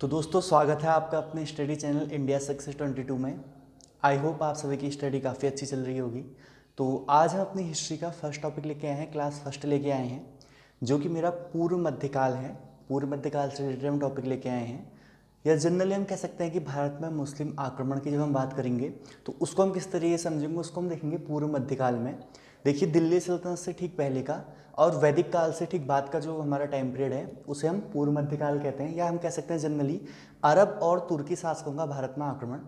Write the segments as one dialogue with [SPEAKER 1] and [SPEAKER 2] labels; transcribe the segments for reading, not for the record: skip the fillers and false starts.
[SPEAKER 1] तो दोस्तों स्वागत है आपका अपने स्टडी चैनल इंडिया सक्सेस 22 में। आई होप आप सभी की स्टडी काफ़ी अच्छी चल रही होगी। तो आज हम अपनी हिस्ट्री का फर्स्ट टॉपिक लेके आए हैं, क्लास फर्स्ट लेके आए हैं, जो कि मेरा पूर्व मध्यकाल है। पूर्व मध्यकाल से रिलेटेड हम टॉपिक लेके आए हैं, या जनरली हम कह सकते हैं कि भारत में मुस्लिम आक्रमण की जब हम बात करेंगे तो उसको हम किस तरीके से समझेंगे, उसको हम देखेंगे पूर्व मध्यकाल में। देखिए, दिल्ली सल्तनत से ठीक पहले का और वैदिक काल से ठीक बाद का जो हमारा टाइम पीरियड है उसे हम पूर्व मध्यकाल कहते हैं, या हम कह सकते हैं जनरली अरब और तुर्की शासकों का भारत में आक्रमण।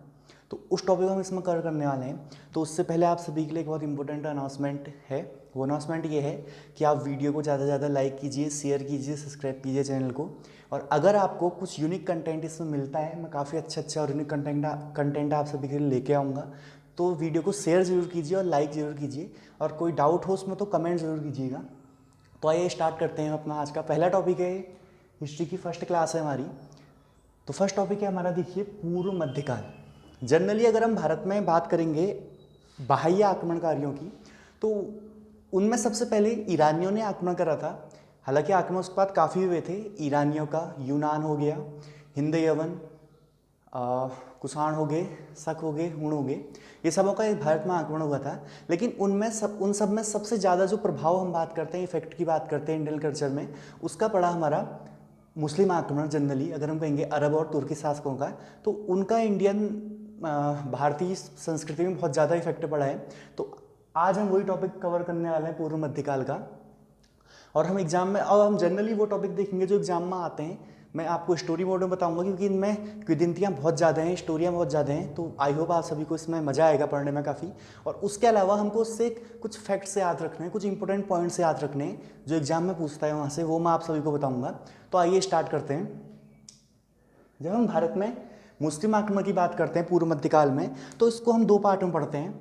[SPEAKER 1] तो उस टॉपिक को हम इसमें कवर करने वाले हैं। तो उससे पहले आप सभी के लिए एक बहुत इंपॉर्टेंट अनाउंसमेंट है। वो अनाउंसमेंट ये है कि आप वीडियो को ज़्यादा से ज़्यादा लाइक कीजिए, शेयर कीजिए, सब्सक्राइब कीजिए चैनल को। और अगर आपको कुछ यूनिक कंटेंट इसमें मिलता है, मैं काफ़ी अच्छा और यूनिक कंटेंट आप सभी के लिए लेके आऊँगा, तो वीडियो को शेयर ज़रूर कीजिए और लाइक ज़रूर कीजिए। और कोई डाउट हो उसमें तो कमेंट ज़रूर कीजिएगा। तो आइए स्टार्ट करते हैं। अपना आज का पहला टॉपिक है, हिस्ट्री की फर्स्ट क्लास है हमारी। तो फर्स्ट टॉपिक है हमारा, देखिए, पूर्व मध्यकाल। जनरली अगर हम भारत में बात करेंगे बाह्य आक्रमणकारियों की, तो उनमें सबसे पहले ईरानियों ने आक्रमण करा था। हालांकि आक्रमण उसके बाद काफ़ी हुए थे। ईरानियों का यूनान हो गया, हिंद यवन, कुषाण हो गए, शक हो गए, हुण हो गए, ये सबों का भारत में आक्रमण हुआ था। लेकिन उन सब में सबसे ज़्यादा जो प्रभाव हम बात करते हैं, इफेक्ट की बात करते हैं इंडियन कल्चर में, उसका पड़ा हमारा मुस्लिम आक्रमण। जनरली अगर हम कहेंगे अरब और तुर्की शासकों का, तो उनका इंडियन भारतीय संस्कृति में बहुत ज़्यादा इफेक्ट पड़ा है। तो आज हम वही टॉपिक कवर करने वाले हैं, पूर्व मध्यकाल का। और हम एग्जाम में, और हम जनरली वो टॉपिक देखेंगे जो एग्जाम में आते हैं। मैं आपको स्टोरी मोड में बताऊंगा, क्योंकि इनमें किदिंतियाँ बहुत ज़्यादा हैं, स्टोरियाँ बहुत ज़्यादा हैं। तो आई होप आप सभी को इसमें मज़ा आएगा पढ़ने में काफ़ी। और उसके अलावा हमको उससे कुछ फैक्ट्स याद रखने हैं, कुछ इंपॉर्टेंट पॉइंट्स याद रखने हैं जो एग्जाम में पूछता है वहाँ से, वो मैं आप सभी को बताऊँगा। तो आइए स्टार्ट करते हैं। जब हम भारत में मुस्लिम आक्रमण की बात करते हैं पूर्व मध्यकाल में, तो इसको हम दो पार्ट में पढ़ते हैं।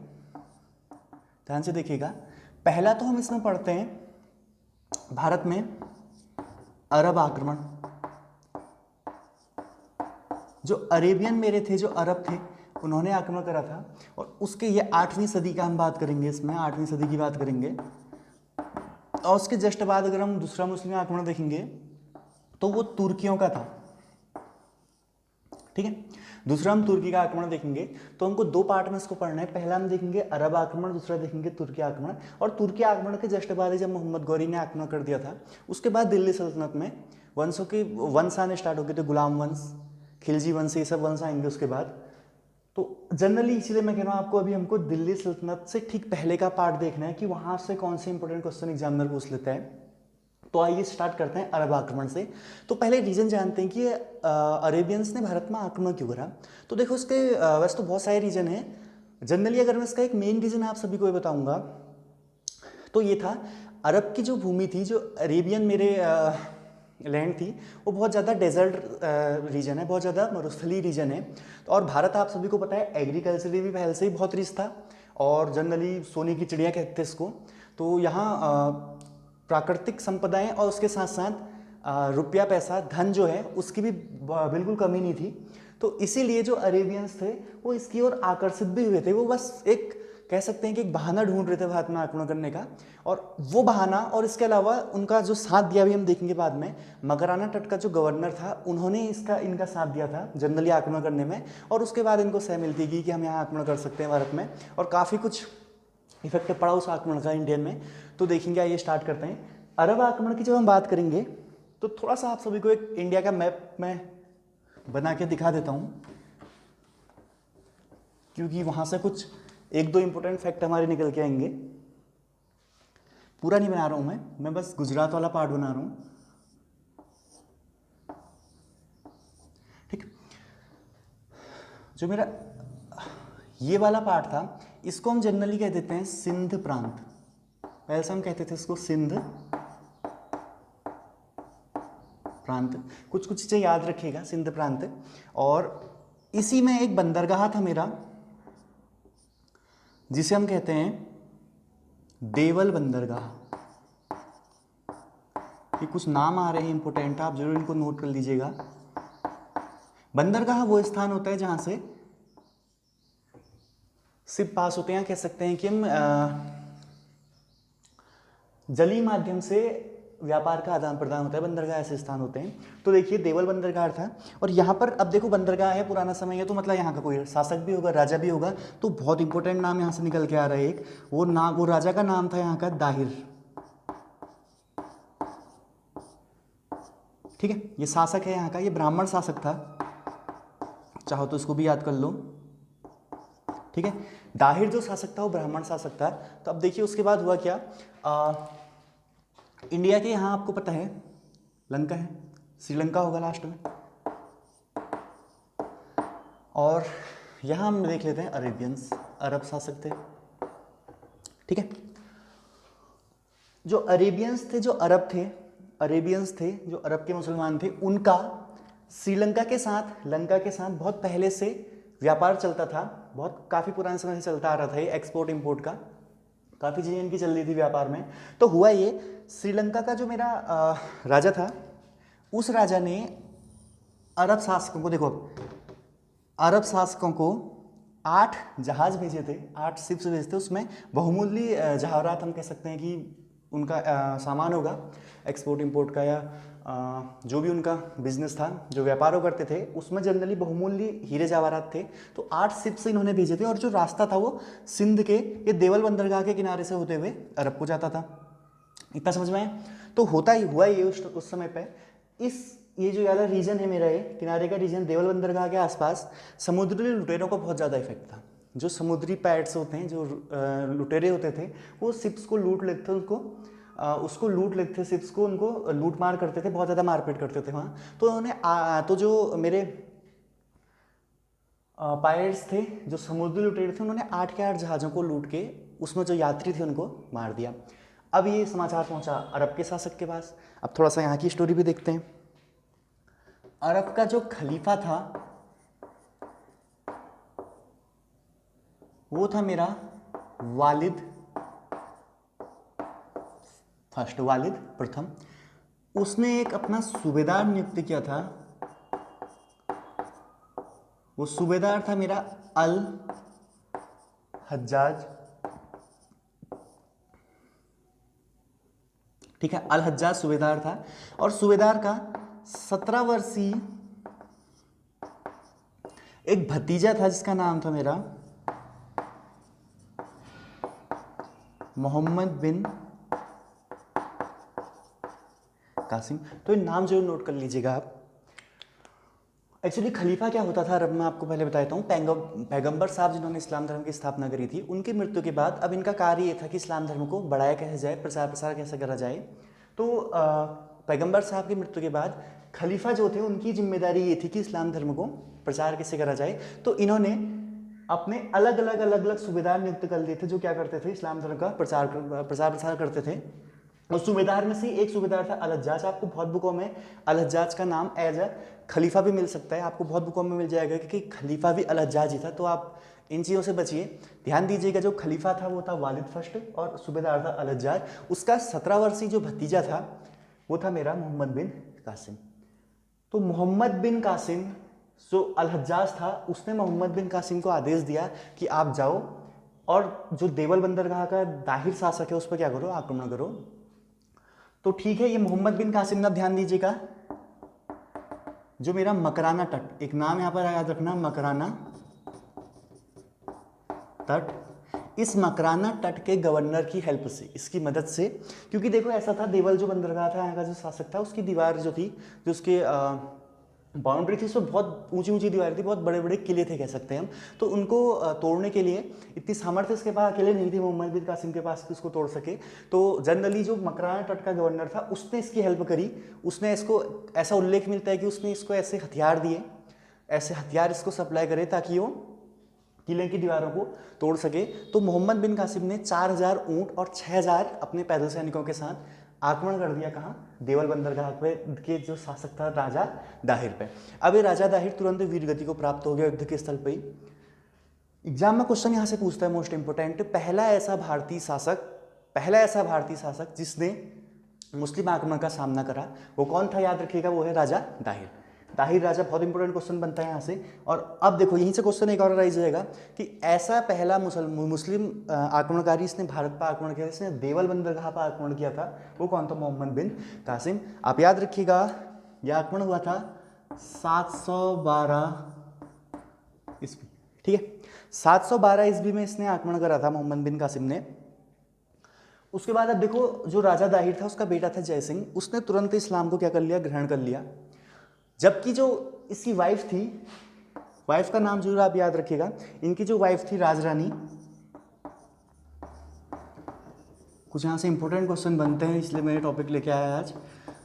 [SPEAKER 1] ध्यान से देखिएगा। पहला तो हम इसमें पढ़ते हैं भारत में अरब आक्रमण। जो अरेबियन मेरे थे, जो अरब थे, उन्होंने आक्रमण करा था। और उसके ये 8वीं सदी का हम बात करेंगे, इसमें 8वीं सदी की बात करेंगे। और उसके जस्ट बाद अगर हम दूसरा मुस्लिम आक्रमण देखेंगे तो वो तुर्कियों का था। ठीक है, दूसरा हम तुर्की का आक्रमण देखेंगे। तो हमको दो पार्ट में इसको पढ़ना है। पहला हम देखेंगे अरब आक्रमण, दूसरा देखेंगे तुर्की आक्रमण। और तुर्की आक्रमण के जस्ट बाद जब मोहम्मद गौरी ने आक्रमण कर दिया था, उसके बाद दिल्ली सल्तनत में वंशों के वंश आने स्टार्ट हो गए थे। गुलाम वंश, खिलजी वंश, ये सब वंश आएंगे उसके बाद। तो जनरली इसीलिए मैं कह रहा हूँ आपको, अभी हमको दिल्ली सल्तनत से ठीक पहले का पार्ट देखना है कि वहाँ से कौन से इंपॉर्टेंट क्वेश्चन एग्जामिनर पूछ लेता है। तो आइए स्टार्ट करते हैं अरब आक्रमण से। तो पहले रीजन जानते हैं कि अरेबियंस ने भारत में आक्रमण क्यों करा। तो देखो, इसके वैसे तो बहुत सारे रीजन हैं। जनरली अगर मैं इसका एक मेन रीजन आप सभी को ये बताऊंगा, तो ये था, अरब की जो भूमि थी, जो अरेबियन मेरे लैंड थी, वो बहुत ज़्यादा डेजर्ट रीजन है, बहुत ज़्यादा मरुस्थलीय रीजन है। तो और भारत आप सभी को पता है एग्रीकल्चरली भी पहले से ही बहुत रिच था, और जनरली सोने की चिड़िया कहते हैं इसको। तो यहाँ प्राकृतिक संपदाएं और उसके साथ साथ रुपया, पैसा, धन जो है उसकी भी बिल्कुल कमी नहीं थी। तो इसीलिए जो अरेबियंस थे वो इसकी ओर आकर्षित भी हुए थे। वो बस एक कह सकते हैं कि एक बहाना ढूंढ रहे थे भारत में आक्रमण करने का। और वो बहाना, और इसके अलावा उनका जो साथ दिया भी हम देखेंगे बाद में, मकराना तट का जो गवर्नर था, उन्होंने इनका साथ दिया था जनरली आक्रमण करने में। और उसके बाद इनको सह मिलती गई कि हम यहाँ आक्रमण कर सकते हैं भारत में, और काफ़ी कुछ इफेक्ट पड़ा उस आक्रमण का इंडियन में। तो देखेंगे, आइए स्टार्ट करते हैं। अरब आक्रमण की जब हम बात करेंगे तो थोड़ा सा आप सभी को एक इंडिया का मैप मैं बना के दिखा देता हूँ, क्योंकि वहाँ से कुछ एक दो इंपॉर्टेंट फैक्ट हमारे निकल के आएंगे। पूरा नहीं बना रहा हूँ मैं बस गुजरात वाला पार्ट बना रहा हूँ। ठीक, जो मेरा ये वाला पार्ट था, इसको हम जनरली कह देते हैं सिंध प्रांत। पहले से हम कहते थे इसको सिंध प्रांत। कुछ कुछ चीज़ें याद रखिएगा, सिंध प्रांत। और इसी में एक बंदरगाह था मेरा, जिसे हम कहते हैं देवल बंदरगाह। ये कुछ नाम आ रहे हैं इंपॉर्टेंट, आप जरूर इनको नोट कर लीजिएगा। बंदरगाह वो स्थान होता है जहां से शिप पास होते हैं, कह सकते हैं कि हम जलीय माध्यम से व्यापार का आदान प्रदान होता है, बंदरगाह ऐसे स्थान होते हैं। तो देखिए देवल बंदरगाह था, और यहाँ पर अब देखो बंदरगाह है, पुराना समय है, तो मतलब यहाँ का कोई शासक भी होगा, राजा भी होगा। तो बहुत इंपॉर्टेंट नाम यहाँ से निकल के आ रहा है एक, वो राजा का नाम था यहाँ का दाहिर। ठीक है, ये शासक है यहाँ का, ये ब्राह्मण शासक था, चाहो तो इसको भी याद कर लो। ठीक है, दाहिर जो शासक था वो ब्राह्मण शासक था। तो अब देखिए उसके बाद हुआ क्या, इंडिया के यहाँ आपको पता है लंका है, श्रीलंका होगा लास्ट में, और यहाँ हम देख लेते हैं अरेबियंस, अरब शासक थे। ठीक है, जो अरेबियंस थे, जो अरब थे, अरेबियंस थे जो अरब के मुसलमान थे, उनका श्रीलंका के साथ, लंका के साथ बहुत पहले से व्यापार चलता था, बहुत काफ़ी पुराने समय से चलता आ रहा था ये, एक्सपोर्ट इंपोर्ट का काफ़ी चीज़ें इनकी चल रही थी व्यापार में। तो हुआ ये, श्रीलंका का जो मेरा राजा था, उस राजा ने अरब शासकों को, देखो अरब शासकों को 8 जहाज भेजे थे, 8 शिप्स भेजे थे, उसमें बहुमूल्य जवाहरात हम कह सकते हैं कि उनका सामान होगा एक्सपोर्ट इंपोर्ट का, या जो भी उनका बिजनेस था, जो व्यापार वो करते थे, उसमें जनरली बहुमूल्य हीरे जवाहरात थे। तो 8 शिप्स इन्होंने भेजे थे, और जो रास्ता था वो सिंध के ये देवल बंदरगाह के किनारे से होते हुए अरब को जाता था। इतना समझ में आया? तो होता ही हुआ ये उस समय पे, ये जो वाला रीजन है मेरा, ये किनारे का रीजन, देवल बंदरगाह के आसपास समुद्री लुटेरों का बहुत ज़्यादा इफेक्ट था। जो समुद्री पैट्स होते हैं, जो लुटेरे होते थे, वो शिप्स को लूट लेते थे, उसको लूट लेते थे, शिप्स को उनको लूट मार करते थे, बहुत ज़्यादा मारपीट करते थे वहाँ। तो उन्होंने तो जो मेरे पायरेट्स थे, जो समुद्री लुटेरे थे, उन्होंने 8 के 8 जहाज़ों को लूट के उसमें जो यात्री थे उनको मार दिया। अब ये समाचार पहुंचा अरब के शासक के पास। अब थोड़ा सा यहाँ की स्टोरी भी देखते हैं। अरब का जो खलीफा था वो था मेरा वालिद फर्स्ट, वालिद प्रथम। उसने एक अपना सूबेदार नियुक्त किया था, वो सूबेदार था मेरा अल हज्जाज। ठीक है, अल हज्जाज सूबेदार था, और सूबेदार का 17 वर्षीय एक भतीजा था जिसका नाम था मेरा मोहम्मद बिन कासिम। तो ये नाम जरूर नोट कर लीजिएगा आप। एक्चुअली खलीफा क्या होता था अरब में, आपको पहले बताता हूँ। पैगंबर साहब जिन्होंने इस्लाम धर्म की स्थापना करी थी, उनकी मृत्यु के बाद अब इनका कार्य ये था कि इस्लाम धर्म को बढ़ाया कैसे जाए, प्रचार प्रसार कैसे करा जाए। तो पैगंबर साहब की मृत्यु के बाद खलीफा जो थे उनकी जिम्मेदारी ये थी कि इस्लाम धर्म को प्रचार कैसे करा जाए। तो इन्होंने अपने अलग अलग सूबेदार नियुक्त कर लिए थे, जो क्या करते थे, इस्लाम धर्म का प्रचार प्रसार करते थे। उस सूबेदार में से एक सूबेदार था अल हज्जाज। आपको बहुत बुकों में अल हज्जाज का नाम एज अ खलीफा भी मिल सकता है, आपको बहुत बुकों में मिल जाएगा कि खलीफा भी अल हज्जाज ही था। तो आप इन चीज़ों से बचिए, ध्यान दीजिएगा। जो खलीफा था वो था वालिद फर्स्ट, और सूबेदार था अल हज्जाज। उसका 17 वर्षीय जो भतीजा था वो था मेरा मोहम्मद बिन कासिम। तो मोहम्मद बिन कासिम जो अल हज्जाज था, उसने मोहम्मद बिन कासिम को आदेश दिया कि आप जाओ और जो देवल बंदरगाह का दाहिर शासक है उस पर क्या करो, आक्रमण करो। तो ठीक है, ये मोहम्मद बिन कासिम ना, ध्यान दीजिएगा, जो मेरा मकराना तट, एक नाम यहां पर याद रखना, मकराना तट, इस मकराना तट के गवर्नर की हेल्प से, इसकी मदद से, क्योंकि देखो ऐसा था, देवल जो बंदरगाह था यहाँ का जो शासक था, उसकी दीवार जो थी, जो उसके बाउंड्री थी, उसमें बहुत ऊंची ऊंची दीवार थी, बहुत बड़े बड़े किले थे कह सकते हैं हम। तो उनको तोड़ने के लिए इतनी सामर्थ्य इसके पास अकेले नहीं थी मोहम्मद बिन कासिम के पास कि उसको तोड़ सके। तो जनरली जो मकराना तट का गवर्नर था उसने इसकी हेल्प करी। उसने इसको, ऐसा उल्लेख मिलता है कि उसने इसको ऐसे हथियार दिए, ऐसे हथियार इसको सप्लाई करे ताकि वो किले की दीवारों को तोड़ सके। तो मोहम्मद बिन कासिम ने 4000 ऊँट और 6000 अपने पैदल सैनिकों के साथ आक्रमण कर दिया। कहाँ? देवल बंदरगाह पे के जो शासक था राजा दाहिर पे। अब ये राजा दाहिर तुरंत वीर गति को प्राप्त हो गया युद्ध के स्थल पे ही। एग्जाम में क्वेश्चन यहाँ से पूछता है मोस्ट इंपोर्टेंट, पहला ऐसा भारतीय शासक जिसने मुस्लिम आक्रमण का सामना करा वो कौन था? याद रखिएगा, वो है राजा दाहिर। दाहिर राजा, बहुत इंपॉर्टेंट क्वेश्चन बनता है यहाँ से। और अब देखो यहीं से क्वेश्चन एक और राइज होएगा कि ऐसा पहला मुस्लिम आक्रमणकारी इसने भारत पर आक्रमण किया, इसने देवल बंदरगाह पर आक्रमण किया था, वो कौन था? मोहम्मद बिन कासिम। आप याद रखिएगा यह आक्रमण हुआ था 712 ईस्वी, ठीक है। 712 ईस्वी में इसने आक्रमण करा था मोहम्मद बिन कासिम ने। उसके बाद अब देखो जो राजा दाहिर था उसका बेटा था जय सिंह, उसने तुरंत इस्लाम को क्या कर लिया? ग्रहण कर लिया। जबकि जो इसकी वाइफ थी, वाइफ का नाम जरूर आप याद रखिएगा, इनकी जो वाइफ थी राजरानी, कुछ यहाँ से इंपॉर्टेंट क्वेश्चन बनते हैं इसलिए मैंने टॉपिक लेके आया आज।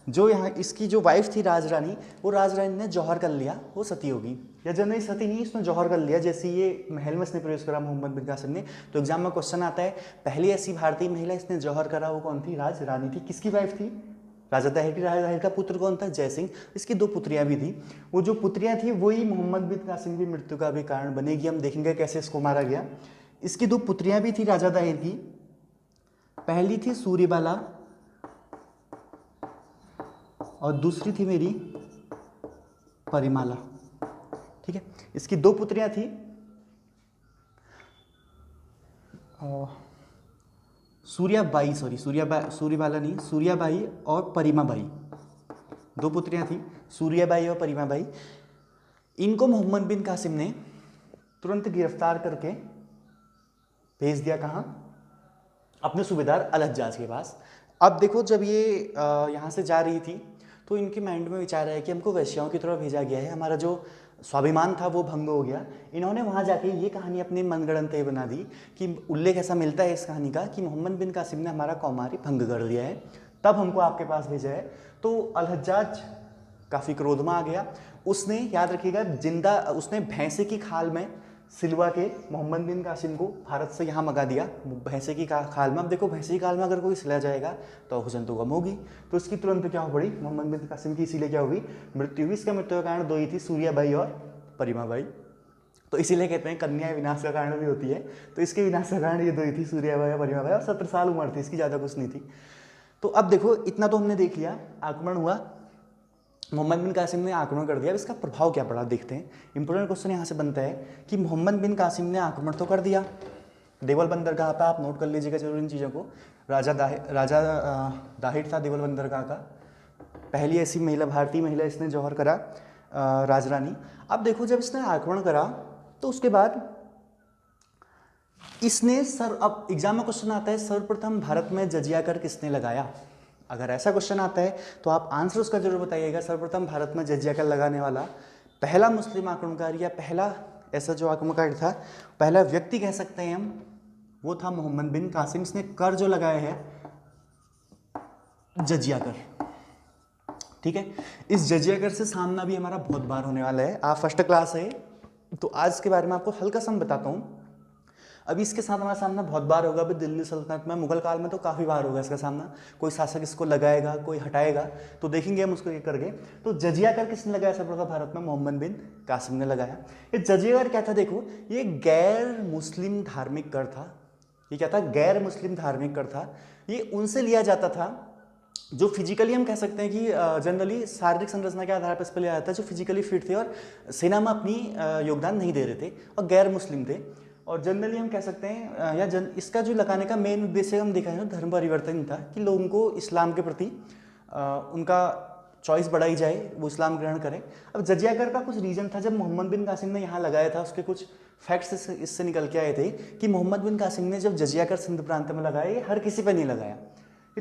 [SPEAKER 1] जो यहाँ इसकी जो वाइफ थी राजरानी, वो राजरानी ने जौहर कर लिया, वो सती होगी, या जनरली सती नहीं, इसने जौहर कर लिया। जैसे ये महल में इसने प्रवेश करा मोहम्मद बिन कासिम ने, तो एग्जाम में क्वेश्चन आता है पहली ऐसी भारतीय महिला इसने जौहर करा, वो कौन थी? राजरानी थी। किसकी वाइफ थी? राजा दाहिर की। राजा दाहिर का पुत्र कौन था? जय सिंह। इसकी 2 पुत्रियां भी थी, वो जो पुत्रियां थी वही मोहम्मद बिन कासिम की मृत्यु का भी कारण बनेगी। हम देखेंगे कैसे इसको मारा गया। इसकी 2 पुत्रियां भी थी राजा दाहिर की, पहली थी सूर्यबाला और दूसरी थी मेरी परिमाला, ठीक है। इसकी 2 पुत्रियां थी, सूर्यबाला नहीं, सूर्याबाई और परिमाबाई, 2 पुत्रियां थी, सूर्याबाई और परिमाबाई। इनको मोहम्मद बिन कासिम ने तुरंत गिरफ्तार करके भेज दिया कहाँ? अपने सूबेदार अलहज्जाज के पास। अब देखो जब ये यहाँ से जा रही थी तो इनके माइंड में विचार आया कि हमको वेश्याओं की तरफ भेजा गया है, हमारा जो स्वाभिमान था वो भंग हो गया। इन्होंने वहाँ जाके ये कहानी अपनी मनगढ़ंत बना दी कि उल्लेख ऐसा मिलता है इस कहानी का कि मोहम्मद बिन कासिम ने हमारा कौमारी भंग कर दिया है, तब हमको आपके पास भेजा है। तो अलहज्जाज काफ़ी क्रोध में आ गया। उसने, याद रखिएगा, उसने भैंसे की खाल में सिलवा के मोहम्मद बिन कासिम को भारत से यहाँ मंगा दिया, भैंसे की खाल में। अब देखो भैंसे की खाल में अगर कोई सिला जाएगा तो हुसैन तो कम होगी, तो इसकी तुरंत क्या हो पड़ी? मोहम्मद बिन कासिम की इसीलिए क्या हुई? मृत्यु हुई। इसका मृत्यु का कारण 2 ही थी, सूर्याबाई और परिमाबाई। तो इसीलिए कहते हैं कन्या विनाश का कारण भी होती है, तो इसके विनाश का कारण ये 2 ही थी, सूर्याबाई और परिमाबाई। और 17 साल उम्र थी इसकी, ज़्यादा कुछ नहीं थी। तो अब देखो इतना तो हमने देख लिया, आक्रमण हुआ, मोहम्मद बिन कासिम ने आक्रमण कर दिया। अब इसका प्रभाव क्या पड़ा देखते हैं। इंपॉर्टेंट क्वेश्चन यहाँ से बनता है कि मोहम्मद बिन कासिम ने आक्रमण तो कर दिया देवल बंदरगाह पे, आप नोट कर लीजिएगा जरूर इन चीज़ों को। राजा दाहिर था देवल बंदरगाह का, पहली ऐसी महिला, भारतीय महिला इसने जौहर करा, राजरानी। अब देखो जब इसने आक्रमण करा तो उसके बाद इसने अब एग्जाम में क्वेश्चन आता है सर्वप्रथम भारत में जजिया कर किसने लगाया? अगर ऐसा क्वेश्चन आता है तो आप आंसर उसका जरूर बताइएगा। सर्वप्रथम भारत में जजिया कर लगाने वाला पहला मुस्लिम आक्रमणकारी या पहला ऐसा जो आक्रमणकारी था, पहला व्यक्ति कह सकते हैं हम, वो था मोहम्मद बिन कासिम। इसने कर जो लगाया है जजिया कर, ठीक है। इस जजिया कर से सामना भी हमारा बहुत बार होने वाला है। आप फर्स्ट क्लास है तो आज के बारे में आपको हल्का सा बताता हूँ। अभी इसके साथ हमारा सामना बहुत बार होगा। अभी दिल्ली सल्तनत में, मुगल काल में तो काफ़ी बार होगा इसका सामना। कोई शासक इसको लगाएगा, कोई हटाएगा, तो देखेंगे हम उसको ये करके। तो जजिया कर किसने लगाया सर्वप्रथम भारत में? मोहम्मद बिन कासिम ने लगाया। ये जजिया कर क्या था? देखो ये गैर मुस्लिम धार्मिक कर था। ये क्या था? गैर मुस्लिम धार्मिक कर था। ये उनसे लिया जाता था जो फिजिकली, हम कह सकते हैं कि जनरली शारीरिक संरचना के आधार पर इस पर लिया जाता है, जो फिजिकली फिट थे और सेना में अपनी योगदान नहीं दे रहे थे और गैर मुस्लिम थे। और जनरली हम कह सकते हैं इसका जो लगाने का मेन उद्देश्य हम देखा है धर्म परिवर्तन था, कि लोगों को इस्लाम के प्रति उनका चॉइस बढ़ाई जाए, वो इस्लाम ग्रहण करें। अब जजिया कर का कुछ रीजन था। जब मोहम्मद बिन कासिम ने यहाँ लगाया था, उसके कुछ फैक्ट्स इससे निकल के आए थे कि मोहम्मद बिन कासिम ने जब जजिया कर सिंध प्रांत में लगाया, ये हर किसी पर नहीं लगाया, ये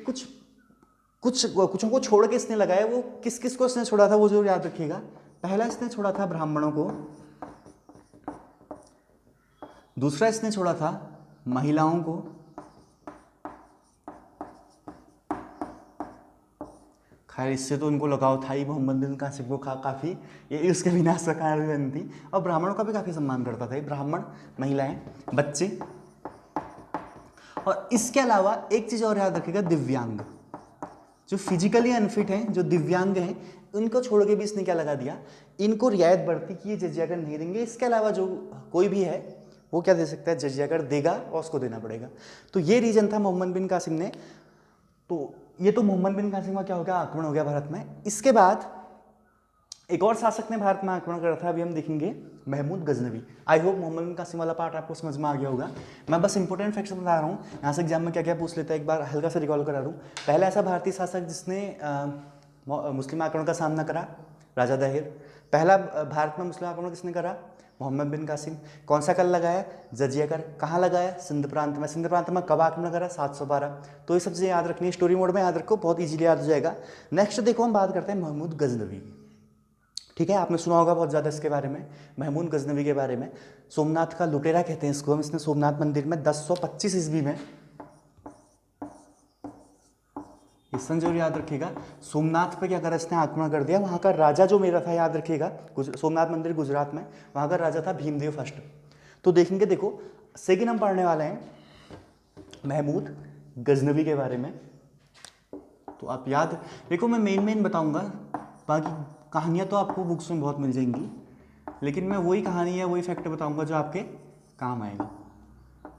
[SPEAKER 1] कुछों को छोड़ के इसने लगाया। वो किस किस को इसने छोड़ा था वो जरूर याद रखिएगा। पहला इसने छोड़ा था ब्राह्मणों को, दूसरा इसने छोड़ा था महिलाओं को, खैर इससे तो उनको लगाव था ही मोहम्मद बिन कासिम को काफ़ी, ये उसके विनाश का कारण भी थी। और ब्राह्मणों का भी काफ़ी सम्मान करता था, ब्राह्मण, महिलाएं, बच्चे। और इसके अलावा एक चीज़ और याद रखिएगा, दिव्यांग, जो फिजिकली अनफिट हैं, जो दिव्यांग हैं, उनको छोड़ के भी इसने क्या लगा दिया, इनको रियायत बढ़ती कि ये जजिया कर नहीं देंगे। इसके अलावा जो कोई भी है वो क्या दे सकता है? जजिया कर देगा और उसको देना पड़ेगा। तो ये रीजन था मोहम्मद बिन कासिम ने। तो ये तो मोहम्मद बिन कासिम का क्या हो गया? आक्रमण हो गया भारत में। इसके बाद एक और शासक ने भारत में आक्रमण करा था, अभी हम देखेंगे महमूद गजनवी। आई होप मोहम्मद बिन कासिम वाला पार्ट आपको समझ में आ गया होगा। मैं बस इंपॉर्टेंट फैक्ट्स बता रहा हूँ, यहाँ से एग्जाम में क्या क्या पूछ लेता है, एक बार हल्का सा रिकॉल करा दूँ। पहला ऐसा भारतीय शासक जिसने मुस्लिम आक्रमण का सामना करा, राजा दाहिर। पहला भारत में मुस्लिम आक्रमण किसने करा, मोहम्मद बिन कासिम। कौन सा कर लगाया, जजिया कर। कहाँ लगाया, सिंध प्रांत में। सिंध प्रांत में कब आक्रमण करा, 712। तो ये सब चीज़ें याद रखनी है, स्टोरी मोड में याद रखो, बहुत इजीली याद हो जाएगा। नेक्स्ट देखो हम बात करते हैं महमूद गजनवी। ठीक है, आपने सुना होगा बहुत ज़्यादा इसके बारे में, महमूद गजनवी के बारे में। सोमनाथ का लुटेरा कहते हैं इसको हम। इसने सोमनाथ मंदिर में 1025 ईस्वी में, इस सन जरूर याद रखिएगा, सोमनाथ पे क्या करा इसने, आक्रमण कर दिया। वहाँ का राजा जो मेरा था, याद रखिएगा, सोमनाथ मंदिर गुजरात में, वहाँ का राजा था भीमदेव फर्स्ट। तो देखेंगे, देखो सेकंड हम पढ़ने वाले हैं महमूद गजनवी के बारे में। तो आप याद देखो, मैं मेन बताऊंगा, बाकी कहानियाँ तो आपको बुक्स में बहुत मिल जाएंगी, लेकिन मैं वही कहानी या वही फैक्ट बताऊंगा जो आपके काम आएगा।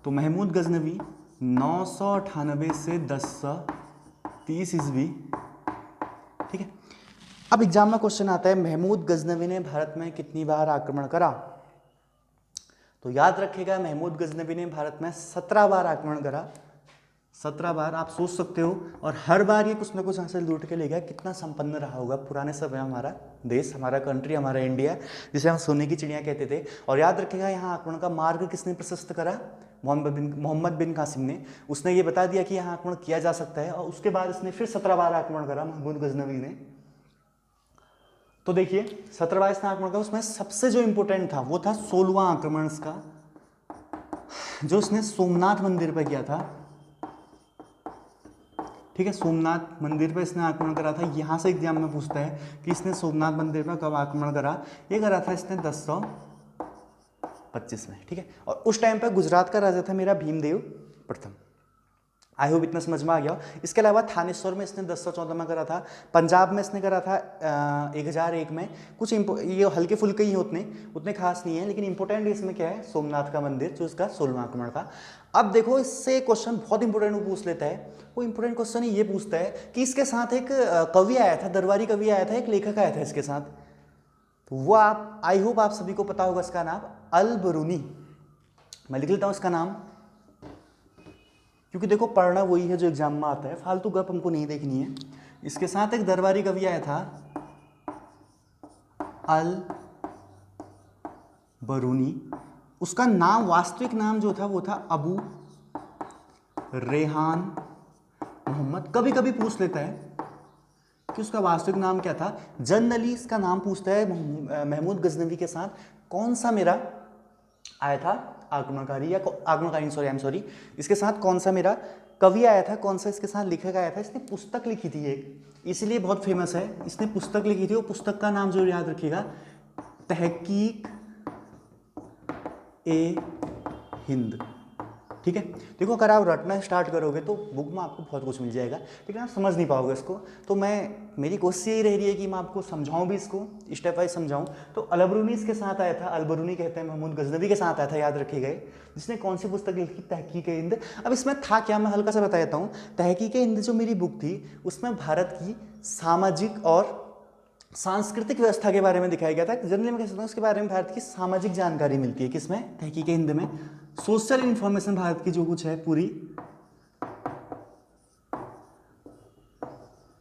[SPEAKER 1] तो महमूद गजनवी 998 से 1030 ईस्वी। ठीक है, अब एग्जाम में क्वेश्चन आता है, महमूद गजनवी ने भारत में कितनी बार आक्रमण करा। तो याद रखिएगा, महमूद गजनवी ने भारत में 17 बार आक्रमण करा। 17 बार। आप सोच सकते हो, और हर बार ये कुछ ना कुछ हासिल लूट के ले गया। कितना संपन्न रहा होगा पुराने समय हमारा देश, हमारा कंट्री, हमारा इंडिया, जिसे हम सोने की चिड़िया कहते थे। और याद रखिएगा, यहाँ आक्रमण का मार्ग किसने प्रशस्त करा, मोहम्मद बिन कासिम ने। उसने ये बता दिया कि यहाँ आक्रमण किया जा सकता है, और उसके बाद इसने फिर 17 बार आक्रमण करा महमूद गजनवी ने। तो देखिए 17 बार इसने आक्रमण करा, उसमें सबसे जो इंपॉर्टेंट था वो था 16वां आक्रमण इसका, जो उसने सोमनाथ मंदिर पर किया था। ठीक है, सोमनाथ मंदिर पर इसने आक्रमण करा था। यहाँ से एग्जाम में पूछता है कि इसने सोमनाथ मंदिर पर कब आक्रमण करा। ये करा था इसने 1025 में। ठीक है, और उस टाइम पर गुजरात का राजा था मेरा भीमदेव प्रथम। आई होप इतना समझ में आ गया। इसके अलावा थानेश्वर में इसने 1014 में करा था। पंजाब में इसने करा था 1001 में। कुछ ये हल्के फुल्के ही उतने खास नहीं है, लेकिन इंपॉर्टेंट इसमें क्या है, सोमनाथ का मंदिर, जो इसका 16वां आक्रमण था। अब देखो, इससे क्वेश्चन बहुत इंपॉर्टेंट वो पूछ लेता है। वो इंपॉर्टेंट क्वेश्चन ये पूछता है कि इसके साथ एक कवि आया था, दरबारी कवि आया था, एक लेखक आया था इसके साथ। तो वो आप, आई होप आप सभी को पता होगा इसका नाम, अल बरूनी। मैं लिख लेता हूँ इसका नाम, क्योंकि देखो पढ़ना वही है जो एग्जाम में आता है, फालतू गप हमको नहीं देखनी है। इसके साथ एक दरबारी कवि आया था, अल बरूनी। उसका नाम, वास्तविक नाम जो था वो था अबू रेहान मोहम्मद। कभी कभी पूछ लेता है कि उसका वास्तविक नाम क्या था। जनरली इसका नाम पूछता है महमूद गजनवी के साथ कौन सा मेरा आया था आक्रमणकारी, या आक्रमणकारी सॉरी इसके साथ कौन सा मेरा कवि आया था, कौन सा इसके साथ लेखक आया था। इसने पुस्तक लिखी थी एक, इसलिए बहुत फेमस है। इसने पुस्तक लिखी थी, वो पुस्तक का नाम जरूर याद रखिएगा, तहकीक ए हिंद। ठीक है, देखो अगर आप रटना स्टार्ट करोगे तो बुक में आपको बहुत कुछ मिल जाएगा, लेकिन आप समझ नहीं पाओगे इसको। तो मेरी कोशिश यही रह रही है कि मैं आपको समझाऊं भी, इसको स्टेप वाइज समझाऊं। तो अलबरूनी इसके साथ आया था, अलबरूनी कहते हैं महमूद गजनवी के साथ आया था, याद रखे गए। जिसने कौन सी पुस्तक लिखी, तहकीक ए हिंद। अब इसमें था क्या, मैं हल्का सा बता देता हूँ। तहकीक ए हिंद जो मेरी बुक थी, उसमें भारत की सामाजिक और सांस्कृतिक व्यवस्था के बारे में दिखाया गया था। जनरली मैं कह सकता हूँ उसके बारे में भारत की सामाजिक जानकारी मिलती है। किसमें, तहकीक हिंद में। सोशल इंफॉर्मेशन भारत की जो कुछ है पूरी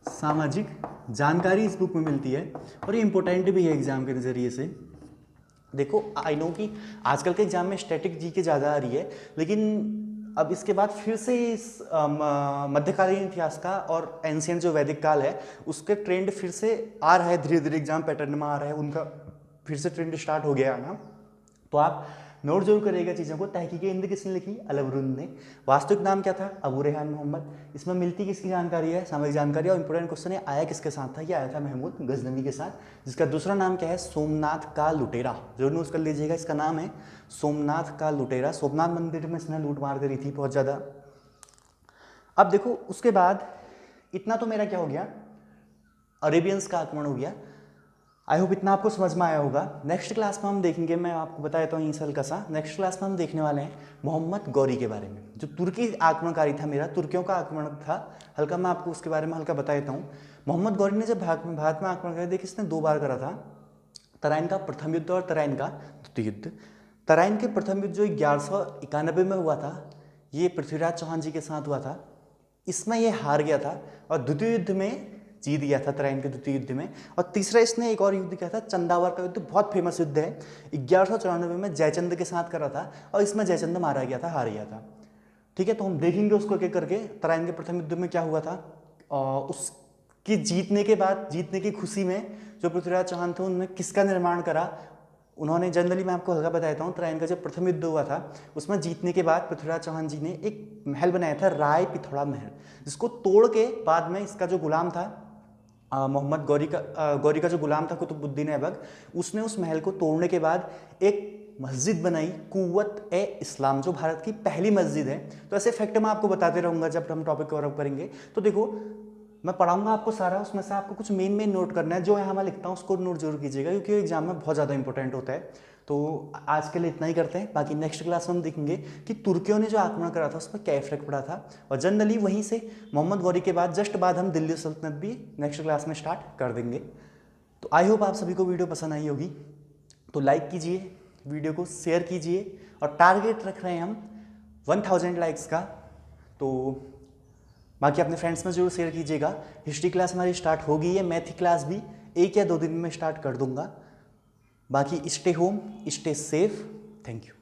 [SPEAKER 1] सामाजिक जानकारी इस बुक में मिलती है, और ये इंपॉर्टेंट भी है एग्जाम के नज़रिए से। देखो आई नो कि आजकल के एग्जाम में स्टैटिक जी के ज़्यादा आ रही है, लेकिन अब इसके बाद फिर से इस मध्यकालीन इतिहास का और एंशियंट जो वैदिक काल है उसके ट्रेंड फिर से आ रहा है, धीरे धीरे एग्जाम पैटर्न में आ रहा है, उनका फिर से ट्रेंड स्टार्ट हो गया ना। तो आप नोट जरूर करिएगा चीज़ों को। तहकीक हिंद किसने लिखी, अलबरूनी ने। वास्तविक नाम क्या था, अबू रेहान मोहम्मद। इसमें मिलती किसकी जानकारी है, सामाजिक जानकारी। और इंपॉर्टेंट क्वेश्चन है, आया किसके साथ था, ये आया था महमूद गजनवी के साथ, जिसका दूसरा नाम क्या है, सोमनाथ का लुटेरा। जरूर नोट कर लीजिएगा, इसका नाम है सोमनाथ का लुटेरा। सोमनाथ मंदिर में इसने लूट मार करी थी बहुत ज़्यादा। अब देखो उसके बाद इतना तो मेरा क्या हो गया, अरेबियंस का आक्रमण हो गया। आई होप इतना आपको समझ में आया होगा। नेक्स्ट क्लास में हम देखेंगे, मैं आपको बता देता हूँ हल्का सा, नेक्स्ट क्लास में हम देखने वाले हैं मोहम्मद गौरी के बारे में, जो तुर्की आक्रमणकारी था मेरा, तुर्कियों का आक्रमण था। हल्का मैं आपको उसके बारे में हल्का बता देता हूँ। मोहम्मद गौरी ने जब भारत में आक्रमण किया, देखिए इसने 2 बार करा था। तराइन का प्रथम युद्ध और तराइन का द्वितीय युद्ध। तराइन के प्रथम युद्ध जो 1191 में हुआ था, ये पृथ्वीराज चौहान जी के साथ हुआ था। इसमें ये हार गया था और द्वितीय युद्ध में जीत गया था, तराइन के द्वितीय युद्ध में। और तीसरा इसने एक और युद्ध किया था, चंदावर का युद्ध, बहुत फेमस युद्ध है, 1194 में जयचंद के साथ करा था और इसमें जयचंद मारा गया था, हार गया था। ठीक है, तो हम देखेंगे उसको एक करके। तराइन के प्रथम युद्ध में क्या हुआ था और उसकी जीतने के बाद, जीतने की खुशी में जो पृथ्वीराज चौहान थे उन्होंने किसका निर्माण करा, उन्होंने जनरली, मैं आपको हल्का बताता हूँ, तराइन का जब प्रथम युद्ध हुआ था उसमें जीतने के बाद पृथ्वीराज चौहान जी ने एक महल बनाया था, राय पिथौड़ा महल, जिसको तोड़ के बाद में इसका जो गुलाम था मोहम्मद गौरी का जो गुलाम था कुतुबुद्दीन ऐबक, उसने उस महल को तोड़ने के बाद एक मस्जिद बनाई, कुव्वत ए इस्लाम, जो भारत की पहली मस्जिद है। तो ऐसे फैक्ट मैं आपको बताते रहूँगा जब हम टॉपिक कवर अप करेंगे। तो देखो, मैं पढ़ाऊंगा आपको सारा, उसमें से आपको कुछ मेन नोट करना है, जो यहाँ मैं लिखता हूँ उसको नोट जरूर कीजिएगा, क्योंकि एग्जाम में बहुत ज़्यादा इंपॉर्टेंट होता है। तो आज के लिए इतना ही करते हैं, बाकी नेक्स्ट क्लास में हम देखेंगे कि तुर्कियों ने जो आक्रमण करा था उस पर क्या इफेक्ट पड़ा था। और जनरली वहीं से मोहम्मद गौरी के बाद जस्ट बाद हम दिल्ली सल्तनत भी नेक्स्ट क्लास में स्टार्ट कर देंगे। तो आई होप आप सभी को वीडियो पसंद आई होगी। तो लाइक कीजिए, वीडियो को शेयर कीजिए, और टारगेट रख रहे हैं हम 1000 लाइक्स का। तो बाकी अपने फ्रेंड्स में जरूर शेयर कीजिएगा। हिस्ट्री क्लास हमारी स्टार्ट हो गई है, मैथ की क्लास भी 1 या 2 दिन में स्टार्ट कर दूंगा। बाकी stay home, stay safe, thank you.